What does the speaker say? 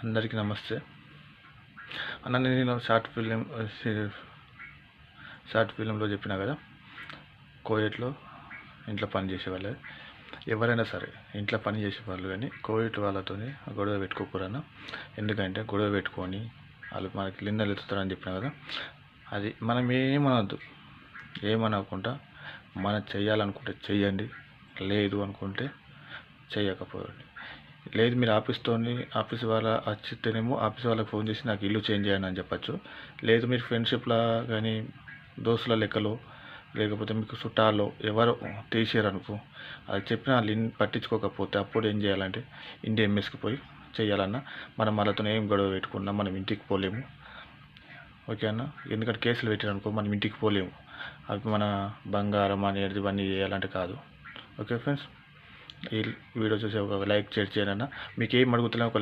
అందరికీ నమస్తే అన్న. నేను షార్ట్ ఫిలింలో చెప్పినా కదా, కోవిడ్లో ఇంట్లో పని చేసేవాళ్ళు ఎవరైనా సరే ఇంట్లో పని చేసేవాళ్ళు కానీ కోవిడ్ వాళ్ళతో గొడవ పెట్టుకోకూడదు. ఎందుకంటే గొడవ పెట్టుకొని వాళ్ళు మనకి లిందలు ఎత్తుతారని చెప్పినా కదా, అది మనం ఏమనకుండా మనం చేయాలనుకుంటే చెయ్యండి, లేదు అనుకుంటే చేయకపోండి. లేదు మీరు ఆఫీస్ వాళ్ళ వచ్చితేనేమో ఆఫీస్ వాళ్ళకి ఫోన్ చేసి నాకు ఇల్లు చేంజ్ చేయండి అని చెప్పచ్చు. లేదు మీరు ఫ్రెండ్షిప్లా కానీ దోస్తుల లెక్కలో లేకపోతే మీకు చుట్టాల్లో ఎవరో తీసారనుకో, అది చెప్పిన వాళ్ళు పట్టించుకోకపోతే అప్పుడు ఏం చేయాలంటే ఇండియా ఎంఎస్కి పోయి చేయాలన్నా. మనం వాళ్ళతో ఏం గొడవ పెట్టుకున్నా మనం ఇంటికి పోలేము. ఓకే అన్న, ఎందుకంటే కేసులు పెట్టారనుకో మనం ఇంటికి పోలేము. అవి మన బంగారం అనేది ఇవన్నీ చేయాలంటే కాదు. ఓకే ఫ్రెండ్స్, ఈ వీడియో చూసి ఒక లైక్ చేయండి అన్న. మీకు ఏం అడుగుతున్నా ఒక